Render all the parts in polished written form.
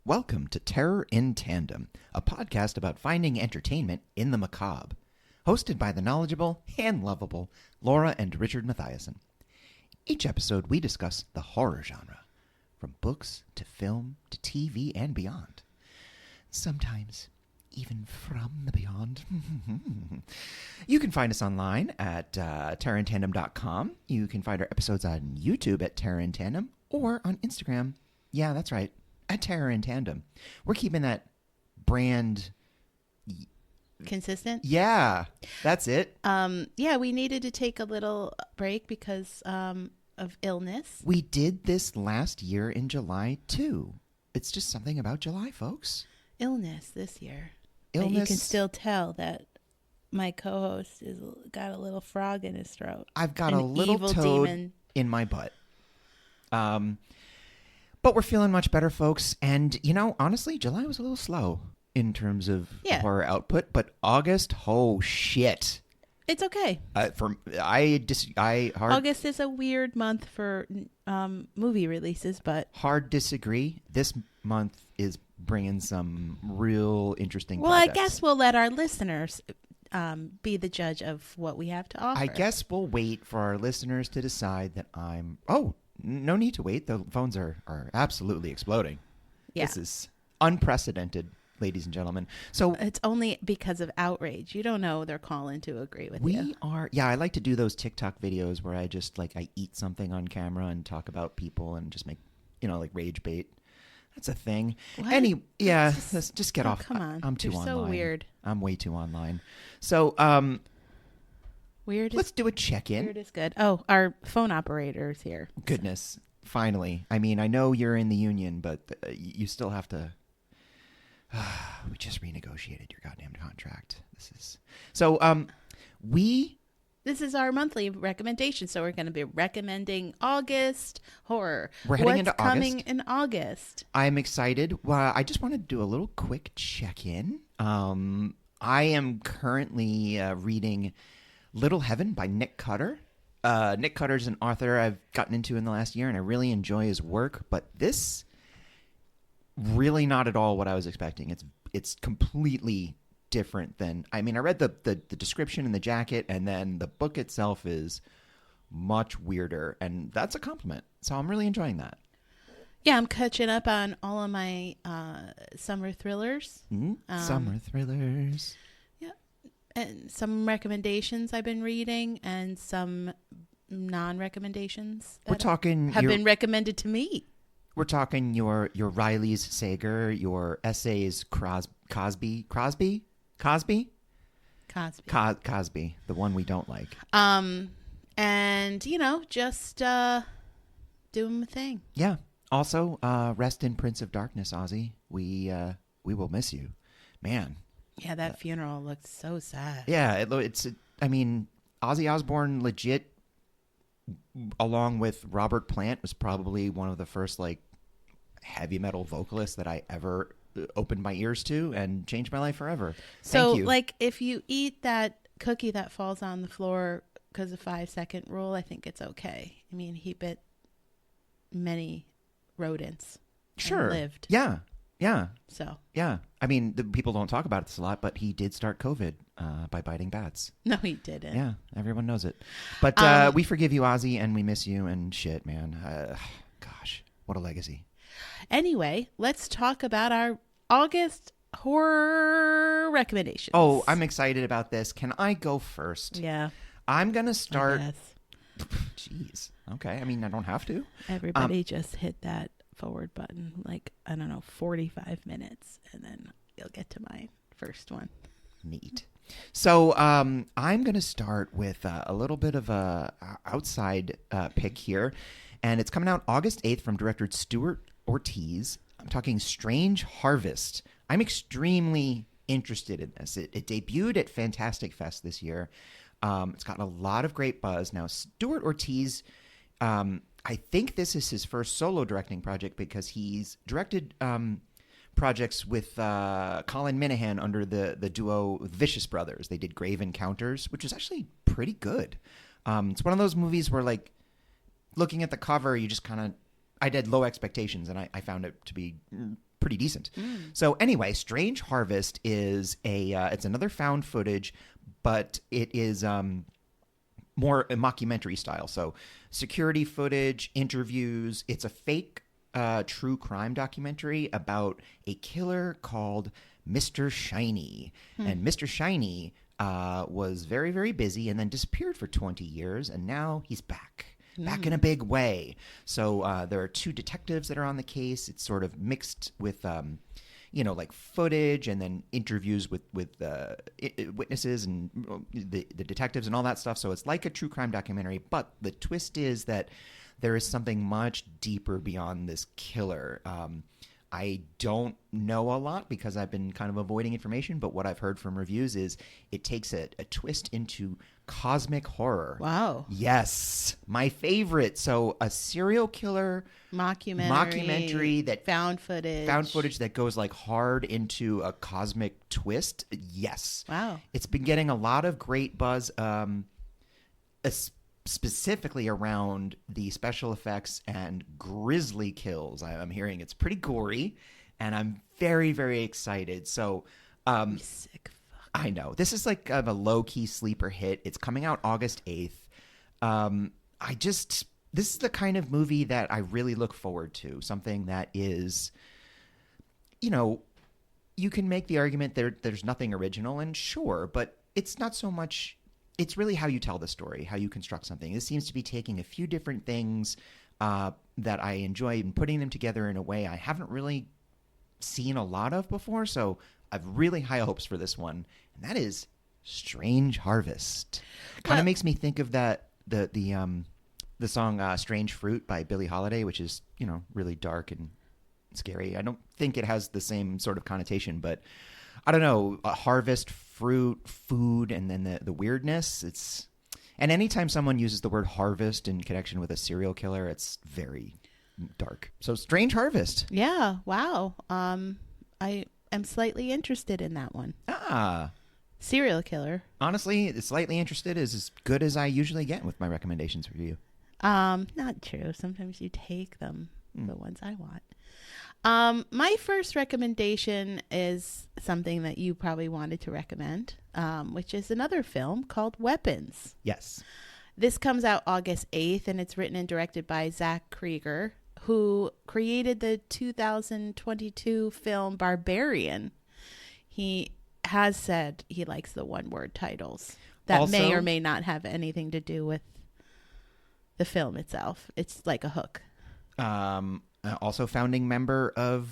Welcome to Terror in Tandem, a podcast about finding entertainment in the macabre. Hosted by the knowledgeable and lovable Laura and Richard Mathiasen. Each episode we discuss the horror genre, from books to film to TV and beyond. Sometimes even from the beyond. You can find us online at terrorintandem.com. You can find our episodes on YouTube at Terror in Tandem or on Instagram. Yeah, that's right, at Terror in Tandem. We're keeping that brand consistent. Yeah, that's it. Yeah, we needed to take a little break because of illness. We did this last year in July too. It's just something about July, folks. Illness this year. Illness. But you can still tell that my co-host is got a little frog in his throat. I've got An a little evil toad demon in my butt. But we're feeling much better, folks. And, you know, honestly, July was a little slow in terms of horror output. But August, oh, shit. It's okay. August is a weird month for movie releases, but hard disagree. This month is bringing some real interesting well, projects. I guess we'll let our listeners be the judge of what we have to offer. I guess we'll wait for our listeners to decide that I'm... Oh, no need to wait. The phones are absolutely exploding. Yeah. This is unprecedented, ladies and gentlemen. So it's only because of outrage. You don't know they're calling to agree with you. We are... Yeah, I like to do those TikTok videos where I just, I eat something on camera and talk about people and just make, rage bait. That's a thing. What? Just get off. Come on. I'm too You're online. so weird. I'm way too online. So, weird. Let's do a check-in. Weird is good. Oh, our phone operator is here. Goodness. Finally. I mean, I know you're in the union, but you still have to... we just renegotiated your goddamn contract. This is our monthly recommendation, so we're going to be recommending August horror. We're heading into What's coming in August? I'm excited. Well, I just want to do a little quick check-in. I am currently reading Little Heaven by Nick Cutter. Nick Cutter is an author I've gotten into in the last year, and I really enjoy his work. But this, really not at all what I was expecting. It's completely different than... I mean, I read the description in the jacket, and then the book itself is much weirder, and that's a compliment. So I'm really enjoying that. Yeah, I'm catching up on all of my summer thrillers. Summer thrillers. Yeah. And some recommendations I've been reading and some non-recommendations We're talking have been recommended to me. We're talking your Riley's Sager, your essays Cosby, the one we don't like. And just doing my thing. Yeah. Also, rest in Prince of Darkness, Ozzy. We will miss you, man. Yeah, that funeral looked so sad. Yeah, I mean, Ozzy Osbourne legit, along with Robert Plant, was probably one of the first heavy metal vocalists that I ever opened my ears to and changed my life forever. So, Thank you. if you eat that cookie that falls on the floor because of 5-second rule, I think it's okay. I mean, he bit many rodents. Sure. And lived. Yeah. So. Yeah. I mean, the people don't talk about this a lot, but he did start COVID by biting bats. No, he didn't. Yeah, everyone knows it. But we forgive you, Ozzy, and we miss you and shit, man. Gosh, what a legacy. Anyway, let's talk about our August horror recommendations. Oh, I'm excited about this. Can I go first? Yeah. I'm going to start. Yes. Jeez. Okay. I mean, I don't have to. Everybody just hit that forward button 45 minutes, and then you'll get to my first one. Neat. So I'm going to start with a little bit of a outside pick here, and it's coming out August 8th from director Stuart Ortiz. I'm talking Strange Harvest. I'm extremely interested in this. It debuted at Fantastic Fest this year. It's gotten a lot of great buzz. Now, Stuart Ortiz, I think this is his first solo directing project because he's directed projects with Colin Minihan under the duo Vicious Brothers. They did Grave Encounters, which is actually pretty good. It's one of those movies where, looking at the cover, you just kind of... I had low expectations, and I found it to be pretty decent. So anyway, Strange Harvest is it's another found footage, but it is more a mockumentary style. So security footage, interviews. It's a fake true crime documentary about a killer called Mr. Shiny. And Mr. Shiny was very, very busy and then disappeared for 20 years, and now he's back in a big way. So there are two detectives that are on the case. It's sort of mixed with, like footage and then interviews with witnesses and the detectives and all that stuff. So it's like a true crime documentary, but the twist is that there is something much deeper beyond this killer. I don't know a lot because I've been kind of avoiding information, but what I've heard from reviews is it takes a twist into cosmic horror. Wow. Yes. My favorite. So a serial killer mockumentary that found footage that goes like hard into a cosmic twist. Yes. Wow. It's been getting a lot of great buzz, specifically around the special effects and grisly kills. I'm hearing it's pretty gory, and I'm very, very excited. So, You sick fuck. I know this is like a low-key sleeper hit. It's coming out August 8th. This is the kind of movie that I really look forward to. Something that is, you can make the argument there's nothing original, and sure, but it's not so much. It's really how you tell the story, how you construct something. This seems to be taking a few different things that I enjoy and putting them together in a way I haven't really seen a lot of before. So I have really high hopes for this one, and that is Strange Harvest. Kind of makes me think of that the song "Strange Fruit" by Billie Holiday, which is really dark and scary. I don't think it has the same sort of connotation, but I don't know, harvest, fruit, food, and then the weirdness. And anytime someone uses the word harvest in connection with a serial killer, it's very dark. So Strange Harvest. Yeah. Wow. I am slightly interested in that one. Serial killer. Honestly, slightly interested is as good as I usually get with my recommendations for you. Not true. Sometimes you take them, the ones I want. My first recommendation is something that you probably wanted to recommend, which is another film called Weapons. Yes. This comes out August 8th, and it's written and directed by Zach Krieger, who created the 2022 film Barbarian. He has said he likes the one-word titles that may or may not have anything to do with the film itself. It's like a hook. Also founding member of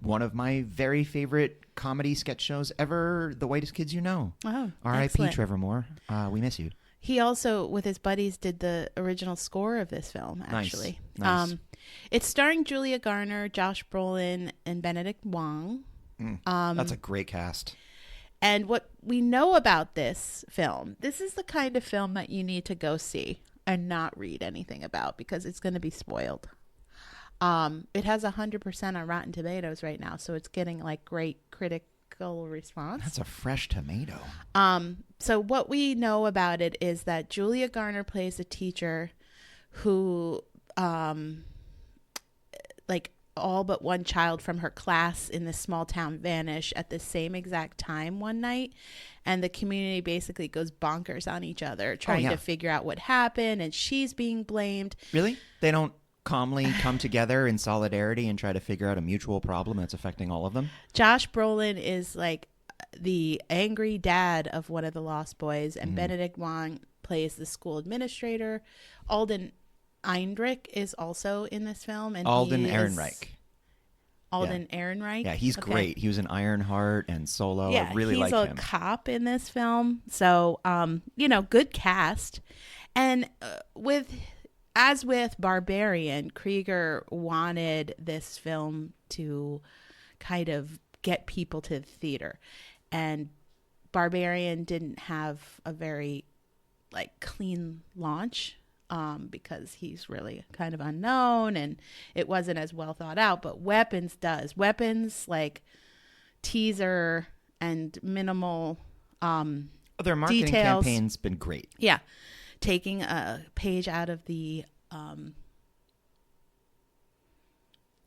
one of my very favorite comedy sketch shows ever, The Whitest Kids You Know. Oh, R.I.P. Trevor Moore. We miss you. He also, with his buddies, did the original score of this film, actually. Nice. It's starring Julia Garner, Josh Brolin, and Benedict Wong. That's a great cast. And what we know about this film, this is the kind of film that you need to go see and not read anything about because it's going to be spoiled. It has 100% on Rotten Tomatoes right now, so it's getting like great critical response. That's a fresh tomato. So what we know about it is that Julia Garner plays a teacher who, like all but one child from her class in this small town vanish at the same exact time one night, and the community basically goes bonkers on each other trying to figure out what happened, and she's being blamed. Really? They don't calmly come together in solidarity and try to figure out a mutual problem that's affecting all of them? Josh Brolin is like the angry dad of one of the Lost Boys, and Benedict Wong plays the school administrator. Alden Ehrenreich is also in this film. And Alden Ehrenreich. Alden Ehrenreich. Yeah, he's great. He was in Ironheart and Solo. Yeah, I really like him. He's a cop in this film. So, good cast. And as with Barbarian, Krieger wanted this film to kind of get people to the theater. And Barbarian didn't have a very clean launch because he's really kind of unknown and it wasn't as well thought out. But Weapons does. Weapons, teaser and minimal their marketing details. Campaign's been great. Yeah. Taking a page out of the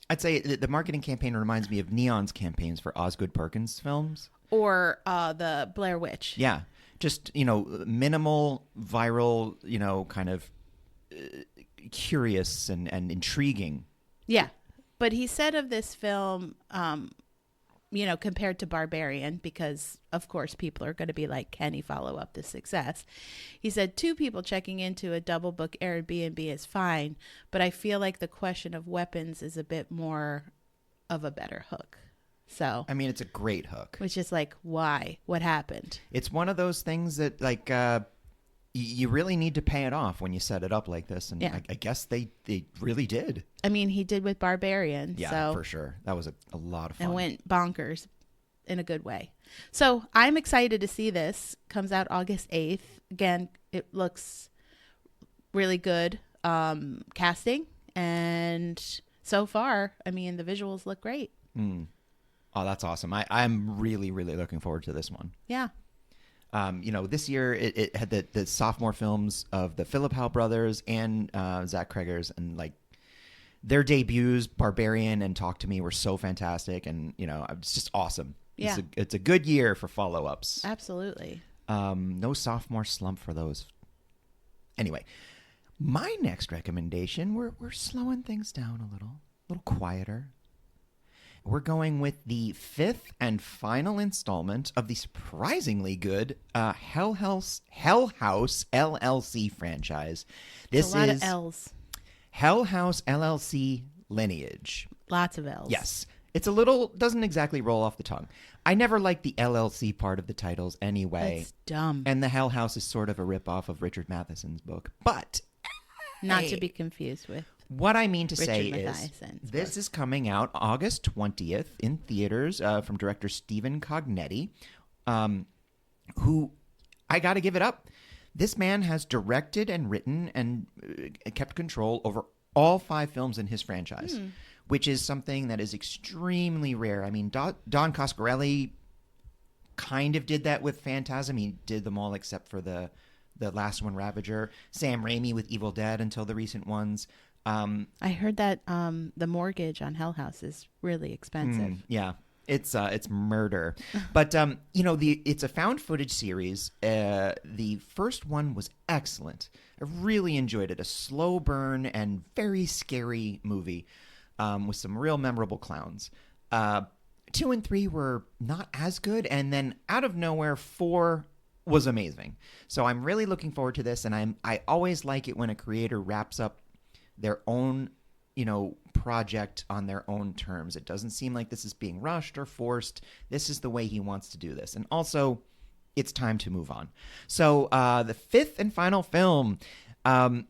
I'd say the marketing campaign reminds me of Neon's campaigns for Osgood Perkins films. Or the Blair Witch. Yeah, just minimal, viral, kind of curious and intriguing. Yeah. But he said of this film, compared to Barbarian, because of course people are going to be like, can he follow up the success? He said, 2 people checking into a double book Airbnb is fine, but I feel like the question of weapons is a bit more of a better hook. So, I mean, it's a great hook. Which is like, why? What happened? It's one of those things that like you really need to pay it off when you set it up like this. And Yeah. I guess they really did. I mean, he did with Barbarian. Yeah, so, for sure. That was a lot of fun. and went bonkers in a good way. So I'm excited to see this. Comes out August 8th. Again, it looks really good casting. And so far, I mean, the visuals look great. Oh, that's awesome. I'm really, really looking forward to this one. Yeah. This year it had the sophomore films of the Philip Howe brothers and Zach Cregger's, and like their debuts, Barbarian and Talk to Me, were so fantastic, and it's just awesome. Yeah. It's a good year for follow-ups. Absolutely. No sophomore slump for those. Anyway, my next recommendation, we're slowing things down a little quieter. We're going with the 5th and final installment of the surprisingly good Hell House LLC franchise. This a lot is of L's. Hell House LLC Lineage. Lots of L's. Yes. It's doesn't exactly roll off the tongue. I never liked the LLC part of the titles anyway. It's dumb. And the Hell House is sort of a ripoff of Richard Matheson's book. But Not to be confused with. what I mean to say Richard is Matheson's this book. is coming out August 20th in theaters from director Stephen Cognetti, who, I got to give it up. This man has directed and written and kept control over all 5 films in his franchise, which is something that is extremely rare. I mean, Don Coscarelli kind of did that with Phantasm. He did them all except for the last one, Ravager. Sam Raimi with Evil Dead until the recent ones. I heard that the mortgage on Hell House is really expensive. Yeah, it's murder. But it's a found footage series. The first one was excellent. I really enjoyed it. A slow burn and very scary movie with some real memorable clowns. 2 and 3 were not as good, and then out of nowhere 4 was amazing. So I'm really looking forward to this, and I always like it when a creator wraps up their own project on their own terms. It doesn't seem like this is being rushed or forced. This is the way he wants to do this. And also, it's time to move on. So the 5th and final film,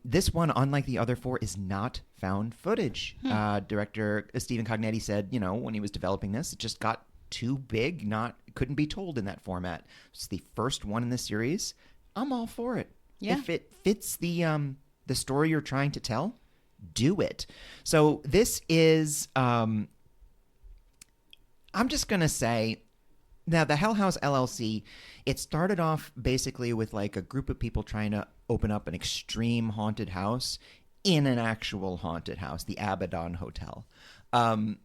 this one, unlike the other 4, is not found footage. Director Stephen Cognetti said, when he was developing this, it just got too big, couldn't be told in that format. It's the first one in the series. I'm all for it. Yeah. If it fits the story you're trying to tell, do it. So this is, I'm just going to say, now the Hell House LLC, it started off basically with like a group of people trying to open up an extreme haunted house in an actual haunted house, the Abaddon Hotel. By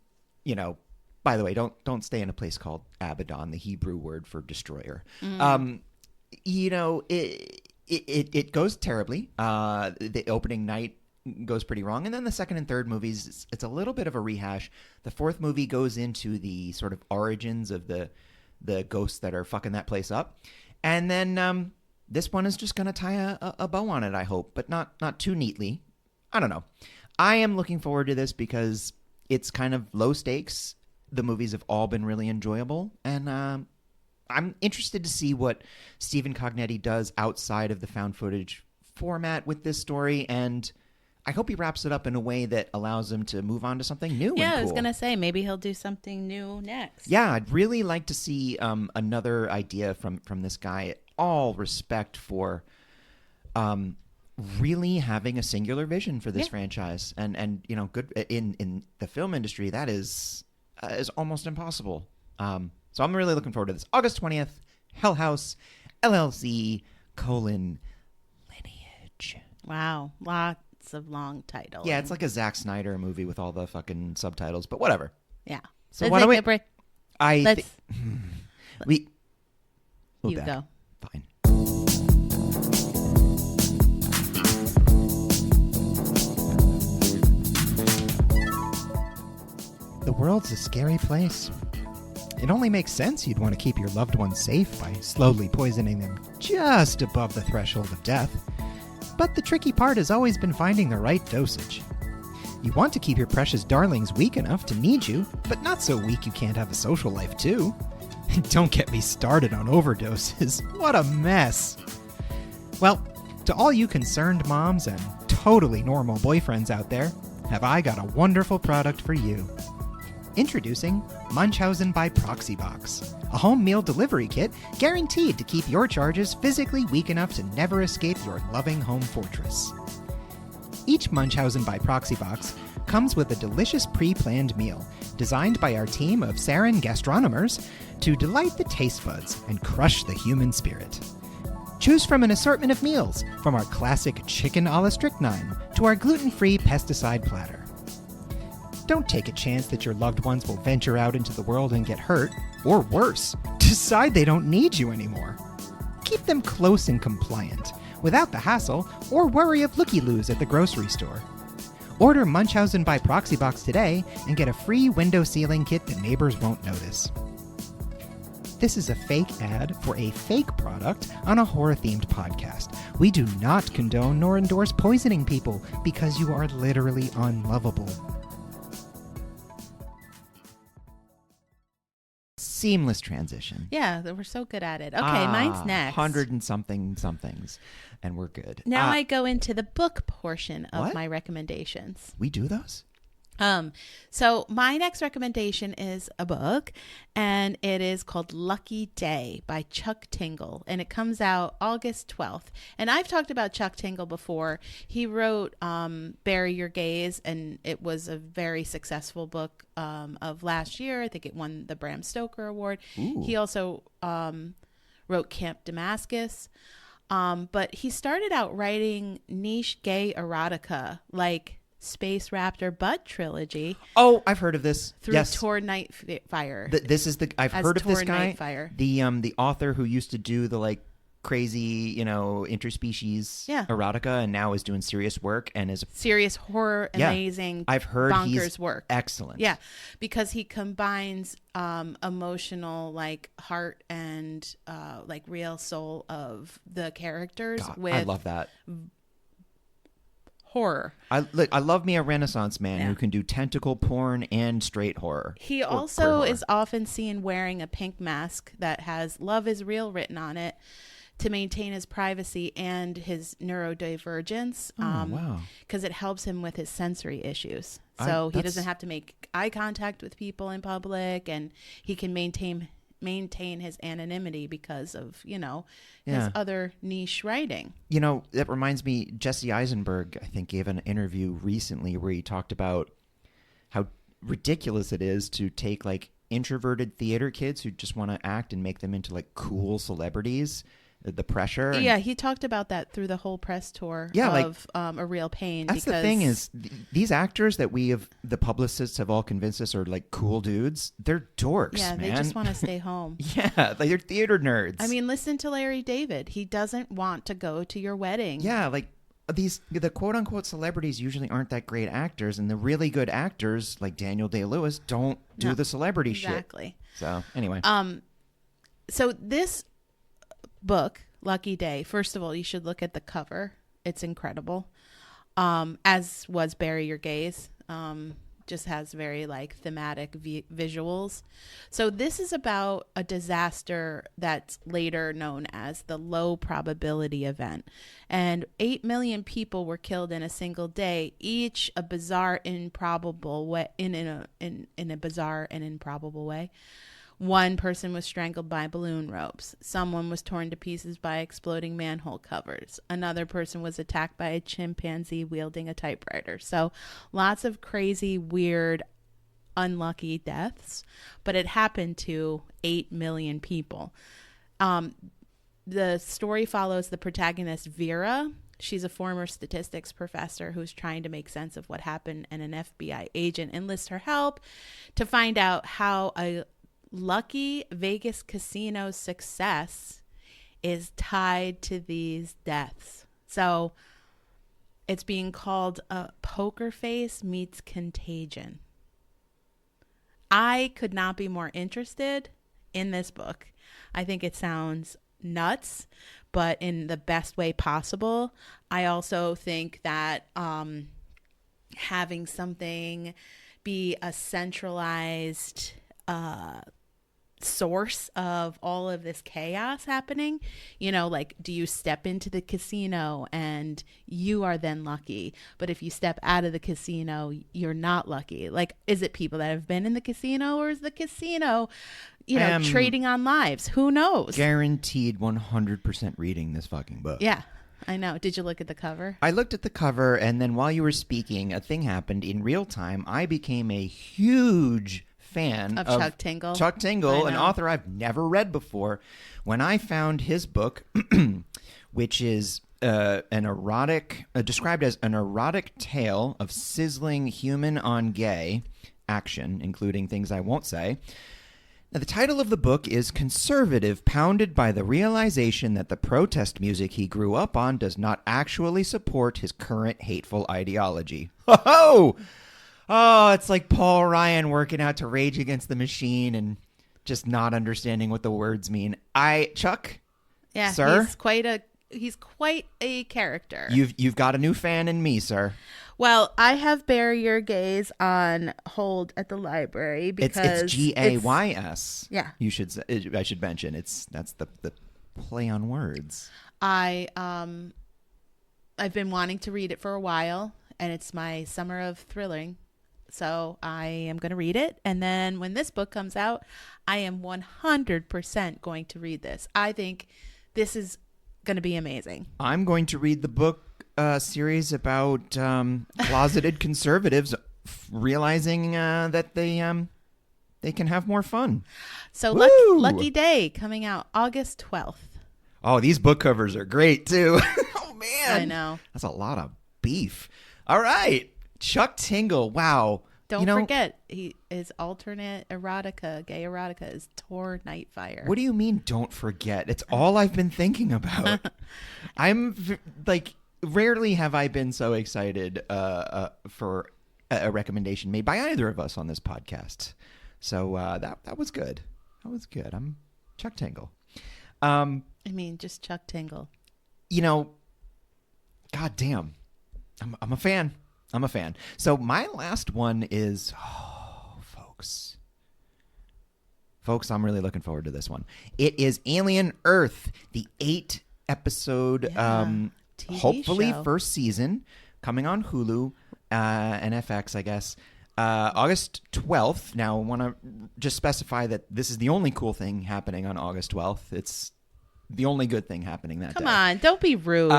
the way, don't stay in a place called Abaddon, the Hebrew word for destroyer. It goes terribly. The opening night goes pretty wrong, and then the second and third movies, it's a little bit of a rehash. The 4th movie goes into the sort of origins of the ghosts that are fucking that place up, and then this one is just going to tie a bow on it, I hope, but not too neatly. I don't know. I am looking forward to this because it's kind of low stakes. The movies have all been really enjoyable, and I'm interested to see what Stephen Cognetti does outside of the found footage format with this story, and I hope he wraps it up in a way that allows him to move on to something new. Yeah, and cool. I was going to say, maybe he'll do something new next. Yeah, I'd really like to see another idea from this guy. All respect for really having a singular vision for this franchise, and good in the film industry, that is almost impossible. So I'm really looking forward to this. August 20th, Hell House LLC : Lineage. Wow, lots of long titles. Yeah, it's like a Zack Snyder movie with all the fucking subtitles, but whatever. Yeah. So Let's why don't take we? a break. I we. You back. go. Fine. The world's a scary place. It only makes sense you'd want to keep your loved ones safe by slowly poisoning them just above the threshold of death. But the tricky part has always been finding the right dosage. You want to keep your precious darlings weak enough to need you, but not so weak you can't have a social life too. Don't get me started on overdoses. What a mess. Well, to all you concerned moms and totally normal boyfriends out there, have I got a wonderful product for you. Introducing Munchausen by Proxybox, a home meal delivery kit guaranteed to keep your charges physically weak enough to never escape your loving home fortress. Each Munchausen by Proxybox comes with a delicious pre-planned meal designed by our team of Sarin gastronomers to delight the taste buds and crush the human spirit. Choose from an assortment of meals, from our classic chicken a la strychnine to our gluten-free pesticide platter. Don't take a chance that your loved ones will venture out into the world and get hurt, or worse, decide they don't need you anymore. Keep them close and compliant, without the hassle or worry of looky-loos at the grocery store. Order Munchausen by Proxybox today and get a free window sealing kit that neighbors won't notice. This is a fake ad for a fake product on a horror-themed podcast. We do not condone nor endorse poisoning people because you are literally unlovable. Seamless transition. Yeah, we're so good at it. Okay, mine's next. 100 and somethings, and we're good. Now I go into the book portion of What? my recommendations. We do those? So my next recommendation is a book, and it is called Lucky Day by Chuck Tingle, and it comes out August 12th. And I've talked about Chuck Tingle before. He wrote Bury Your Gaze, and it was a very successful book of last year. I think it won the Bram Stoker Award. Ooh. He also wrote Camp Damascus. But he started out writing niche gay erotica, like Space Raptor Butt Trilogy. Oh, I've heard of this. Through Yes. Tor Nightfire. This is the I've As heard of this Tor guy. Nightfire. The author who used to do the like crazy, interspecies erotica and now is doing serious work and is Serious horror, amazing, I've heard bonkers he's work. excellent. Yeah, because he combines emotional, like heart and like real soul of the characters God, with I love that. horror. I love me a Renaissance man Yeah. who can do tentacle porn and straight horror. He Or also queer horror. is often seen wearing a pink mask that has "Love is Real" written on it to maintain his privacy and his neurodivergence. Wow. Because it helps him with his sensory issues. So he that's- doesn't have to make eye contact with people in public, and he can maintain his anonymity because of, Yeah. his other niche writing. That reminds me, Jesse Eisenberg, I think, gave an interview recently where he talked about how ridiculous it is to take like introverted theater kids who just want to act and make them into like cool celebrities. The pressure. Yeah, he talked about that through the whole press tour of A Real Pain. That's the thing is, these actors that the publicists have all convinced us are like cool dudes. They're dorks, Yeah, man. they just want to stay home. Yeah, like they're theater nerds. I mean, listen to Larry David. He doesn't want to go to your wedding. Yeah, like the quote unquote celebrities usually aren't that great actors, and the really good actors like Daniel Day-Lewis don't do No, the celebrity exactly. shit. So anyway, So this book, Lucky Day, first of all, you should look at the cover. It's incredible. As was Bury Your Gaze. Just has very like thematic visuals. So this is about a disaster that's later known as the low probability event. And 8 million people were killed in a single day, each a bizarre, improbable way, in a bizarre and improbable way. One person was strangled by balloon ropes. Someone was torn to pieces by exploding manhole covers. Another person was attacked by a chimpanzee wielding a typewriter. So lots of crazy, weird, unlucky deaths. But it happened to 8 million people. The story follows the protagonist, Vera, She's a former statistics professor who's trying to make sense of what happened, and an FBI agent enlists her help to find out how a lucky Vegas casino's success is tied to these deaths. So it's being called a Poker Face meets Contagion. I could not be more interested in this book. I think it sounds nuts, but in the best way possible. I also think that having something be a centralized source of all of this chaos happening, like, do you step into the casino and you are then lucky, but if you step out of the casino you're not lucky? Like, is it people that have been in the casino, or is the casino trading on lives? Who knows? Guaranteed 100% reading this fucking book. Yeah, I know. Did you look at the cover? I looked at the cover, and then while you were speaking, a thing happened in real time. I became a huge fan of Chuck Tingle. Chuck Tingle, an author I've never read before. When I found his book, which is an erotic, described as an erotic tale of sizzling human on gay action, including things I won't say. Now, the title of the book is Conservative, Pounded by the Realization that the protest music he grew up on does not actually support his current hateful ideology. Ho-ho! Oh, it's like Paul Ryan working out to Rage Against the Machine and just not understanding what the words mean. Chuck? Yeah, sir? He's quite a character. You've got a new fan in me, sir. Well, I have Bury Your Gays on hold at the library because it's Gays. Yeah. I should mention that's the play on words. I've been wanting to read it for a while, and it's my summer of thrilling. So I am going to read it. And then when this book comes out, I am 100% going to read this. I think this is going to be amazing. I'm going to read the book series about closeted conservatives realizing that they can have more fun. So Lucky Day coming out August 12th. Oh, these book covers are great too. Oh, man. I know. That's a lot of beef. All right. Chuck Tingle, wow. Don't forget, his alternate erotica, gay erotica, is Tor Nightfire. What do you mean, don't forget? It's all I've been thinking about. Rarely have I been so excited for a recommendation made by either of us on this podcast. So that was good. That was good. I'm Chuck Tingle. Just Chuck Tingle. God damn. I'm a fan. I'm a fan. So my last one is, folks. Folks, I'm really looking forward to this one. It is Alien Earth, the 8-episode, hopefully show. First season, coming on Hulu and FX, I guess, August 12th. Now, I want to just specify that this is the only cool thing happening on August 12th. It's the only good thing happening that day. Come on, don't be rude.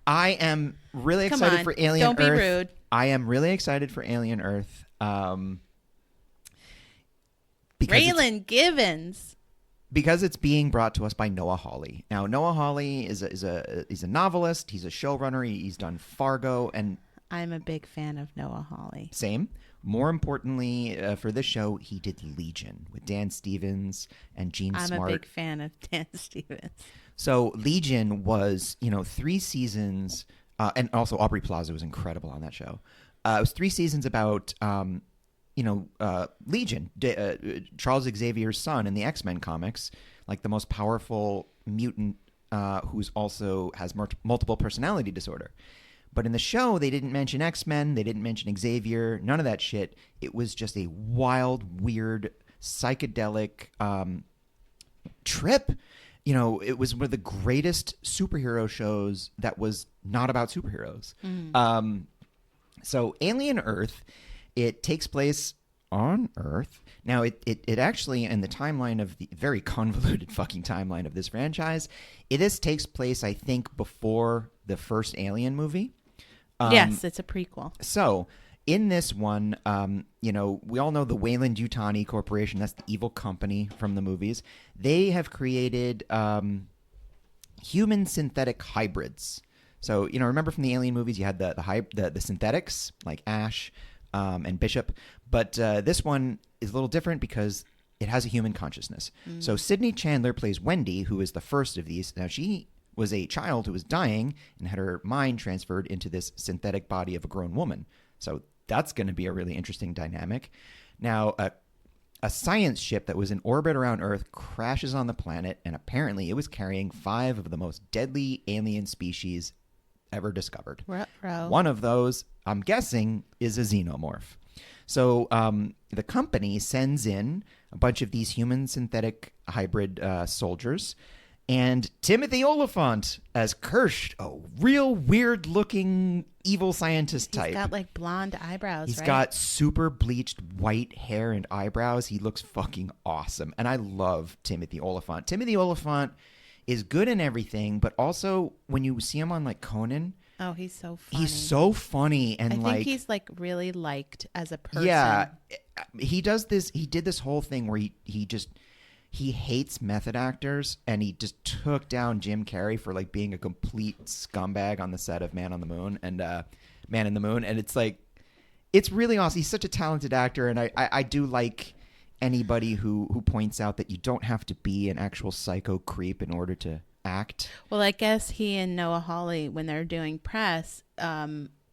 I am really excited for Alien Earth. Don't be rude. I am really excited for Alien Earth. Raylan Givens. Because it's being brought to us by Noah Hawley. Now, Noah Hawley is a novelist. He's a showrunner. He's done Fargo, and I'm a big fan of Noah Hawley. Same. More importantly, for this show, he did Legion with Dan Stevens and Gene Smart. I'm a big fan of Dan Stevens. So Legion was, 3 seasons, and also Aubrey Plaza was incredible on that show. It was 3 seasons about, Legion, Charles Xavier's son in the X-Men comics, like the most powerful mutant who's also has multiple personality disorder. But in the show, they didn't mention X-Men, they didn't mention Xavier, none of that shit. It was just a wild, weird, psychedelic trip. It was one of the greatest superhero shows that was not about superheroes. So Alien Earth, it takes place on Earth. Now, it actually, in the timeline of the very convoluted fucking timeline of this franchise, this takes place, I think, before the first Alien movie. Yes, it's a prequel. So in this one, we all know the Weyland-Yutani Corporation. That's the evil company from the movies. They have created human synthetic hybrids. So, remember from the Alien movies, you had the synthetics like Ash and Bishop, but this one is a little different because it has a human consciousness. So Sydney Chandler plays Wendy, who is the first of these. Now, she was a child who was dying and had her mind transferred into this synthetic body of a grown woman. So that's going to be a really interesting dynamic. Now, a science ship that was in orbit around Earth crashes on the planet, and apparently it was carrying 5 of the most deadly alien species ever discovered. Ruh-roh. One of those, I'm guessing, is a xenomorph. So the company sends in a bunch of these human synthetic hybrid soldiers, and Timothy Olyphant as Kirsch, a real weird looking evil scientist type. He's got like blonde eyebrows. He's right? got super bleached white hair and eyebrows. He looks fucking awesome. And I love Timothy Olyphant. Timothy Olyphant is good in everything, but also when you see him on like Conan, Oh, he's so funny. he's so funny and I like think he's like really liked as a person. yeah, he did this whole thing where he hates method actors, and he just took down Jim Carrey for like being a complete scumbag on the set of Man in the Moon, and it's like it's really awesome. He's such a talented actor, and I do like anybody who points out that you don't have to be an actual psycho creep in order to act. Well, I guess he and Noah Hawley, when they're doing press,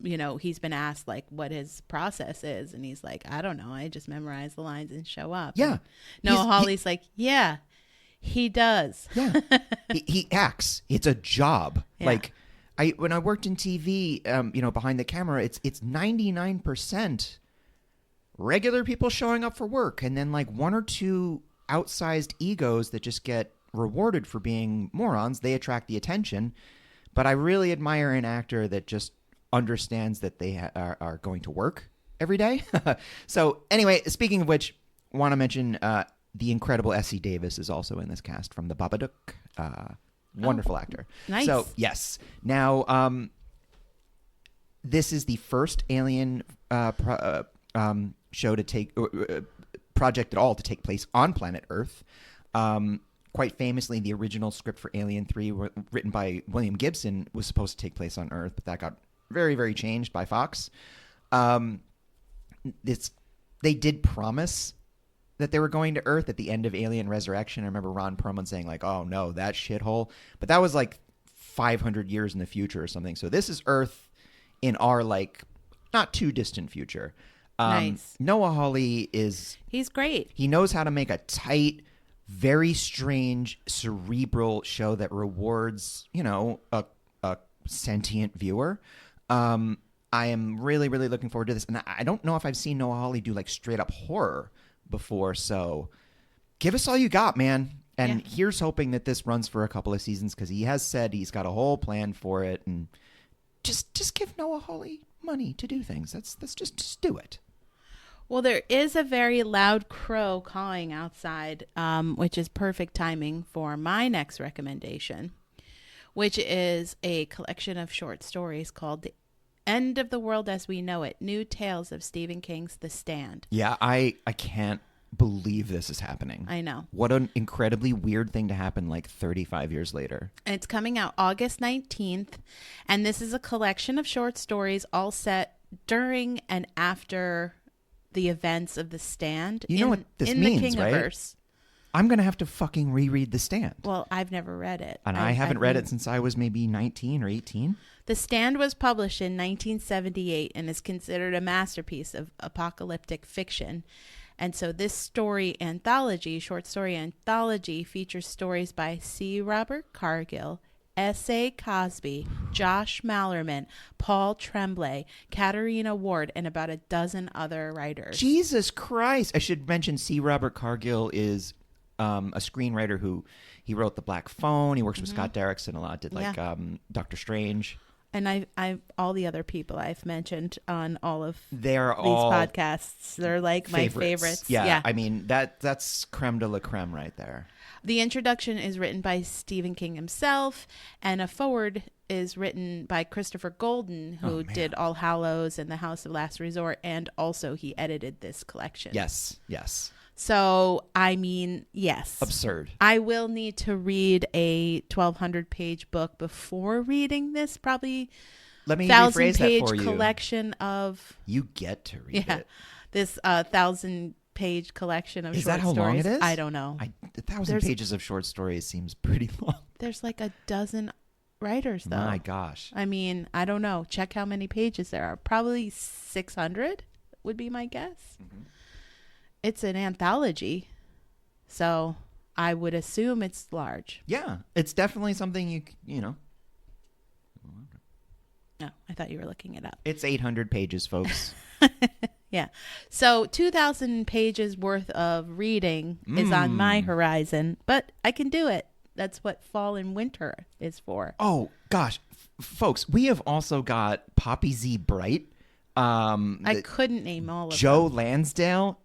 he's been asked like what his process is, and he's like, I don't know, I just memorize the lines and show up. Yeah. And Noah Hawley's like, yeah, he does. Yeah, he acts. It's a job. Yeah. Like when I worked in TV, behind the camera, it's 99% regular people showing up for work, and then like 1 or 2 outsized egos that just get rewarded for being morons. They attract the attention. But I really admire an actor that just understands that they are going to work every day. So anyway, speaking of which, want to mention the incredible Essie Davis is also in this cast from The Babadook. Wonderful actor. Nice. So yes. Now, this is the first Alien show to take project at all to take place on planet Earth. Quite famously, the original script for Alien 3, written by William Gibson, was supposed to take place on Earth, but that got very, very changed by Fox. They did promise that they were going to Earth at the end of Alien Resurrection. I remember Ron Perlman saying, like, oh, no, that shithole. But that was like 500 years in the future or something. So this is Earth in our, like, not too distant future. Nice. Noah Hawley He's great. he knows how to make a tight, very strange, cerebral show that rewards, a sentient viewer. I am really, really looking forward to this. And I don't know if I've seen Noah Hawley do like straight up horror before. So give us all you got, man. And here's hoping that this runs for a couple of seasons, because he has said he's got a whole plan for it. And just give Noah Hawley money to do things. Let's just do it. Well, there is a very loud crow cawing outside, which is perfect timing for my next recommendation, which is a collection of short stories called The End of the World as We Know It, New Tales of Stephen King's The Stand. Yeah, I can't believe this is happening. I know. What an incredibly weird thing to happen like 35 years later. And it's coming out August 19th, and this is a collection of short stories all set during and after the events of The Stand. You know what this in means, the Kingiverse. I'm going to have to fucking reread The Stand. Well, I've never read it. And I haven't read it since I was maybe 19 or 18. The Stand was published in 1978 and is considered a masterpiece of apocalyptic fiction. And so this short story anthology, features stories by C. Robert Cargill, S.A. Cosby, Josh Mallerman, Paul Tremblay, Katarina Ward, and about a dozen other writers. Jesus Christ. I should mention C. Robert Cargill is a screenwriter who he wrote The Black Phone. He works with Scott Derrickson a lot. Did like Doctor Strange. And I all the other people I've mentioned on all of They're these all podcasts. They're like my favorites. Yeah. I mean, that's creme de la creme right there. The introduction is written by Stephen King himself, and a foreword is written by Christopher Golden, who did All Hallows and The House of Last Resort, and also he edited this collection. Yes. So, I mean, yes. Absurd. I will need to read a 1,200 page book before reading this, probably Let me rephrase that 1,000-page for you. collection of You get to read it. this 1,000-page collection of Is short that how stories. long it is? I don't know. 1,000 There's- pages of short stories seems pretty long. There's like a dozen writers, though. My gosh. I mean, I don't know. Check how many pages there are. Probably 600 would be my guess. Mm-hmm. It's an anthology, so I would assume it's large. Yeah, it's definitely something you know. No, I thought you were looking it up. It's 800 pages, folks. Yeah. So 2,000 pages worth of reading is on my horizon, but I can do it. That's what fall and winter is for. Oh gosh, folks, we have also got Poppy Z. Bright, I couldn't name all of Joe them. Lansdale,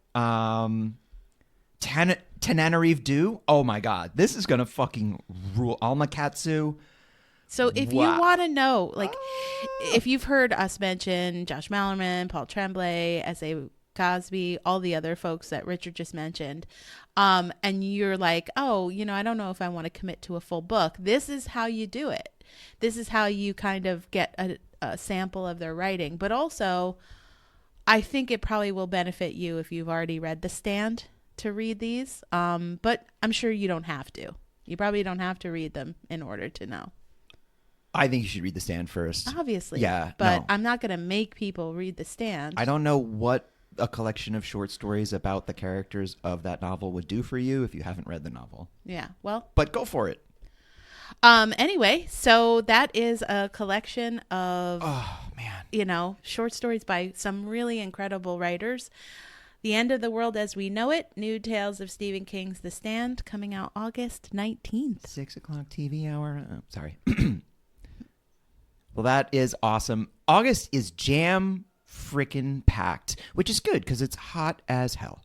Tananarive Dew. Oh my God, this is gonna fucking rule. Alma Katsu. So if Wow. you want to know, like, if you've heard us mention Josh Mallerman, Paul Tremblay, S.A. Cosby, all the other folks that Richard just mentioned, and you're like, oh, I don't know if I want to commit to a full book. This is how you do it. This is how you kind of get a sample of their writing. But also, I think it probably will benefit you if you've already read The Stand to read these. But I'm sure you don't have to. You probably don't have to read them in order to know. I think you should read The Stand first. Obviously. Yeah, But no. I'm not going to make people read The Stand. I don't know what a collection of short stories about the characters of that novel would do for you if you haven't read the novel. Yeah. Well, But go for it. anyway, so that is a collection of, Oh man. short stories by some really incredible writers. The End of the World as We Know It, New Tales of Stephen King's The Stand, coming out August 19th. 6 o'clock TV hour. Sorry. Well, that is awesome. August is jam freaking packed, which is good because it's hot as hell.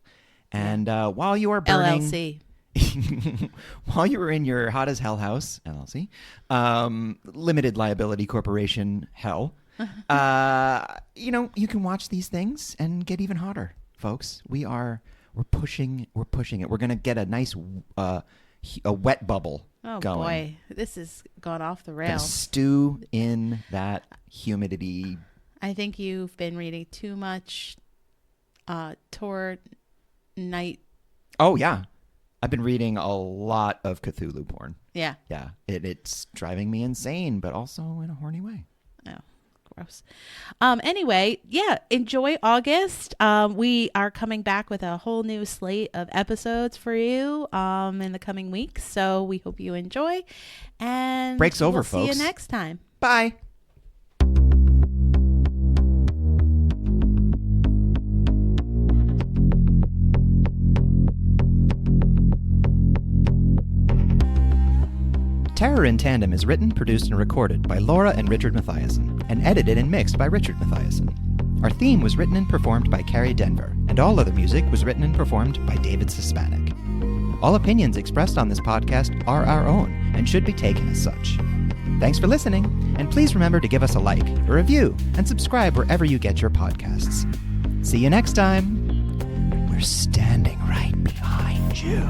And while you are burning, LLC. while you were in your hot as hell house, LLC, limited liability corporation hell, you can watch these things and get even hotter, folks. We're pushing it. We're gonna get a nice a wet bubble. Oh, going. boy. This has gone off the Gonna rails. stew in that humidity. I think you've been reading too much Tor Night. Oh yeah, I've been reading a lot of Cthulhu porn. Yeah. Yeah, it's driving me insane, but also in a horny way. Oh, gross. Anyway, yeah, enjoy August. We are coming back with a whole new slate of episodes for you in the coming weeks. So we hope you enjoy. And Break's over, we'll see folks. you next time. Bye. Terror in Tandem is written, produced, and recorded by Laura and Richard Mathiasen, and edited and mixed by Richard Mathiasen. Our theme was written and performed by Carrie Denver, and all other music was written and performed by David Suspanic. All opinions expressed on this podcast are our own and should be taken as such. Thanks for listening, and please remember to give us a like, a review, and subscribe wherever you get your podcasts. See you next time. We're standing right behind you.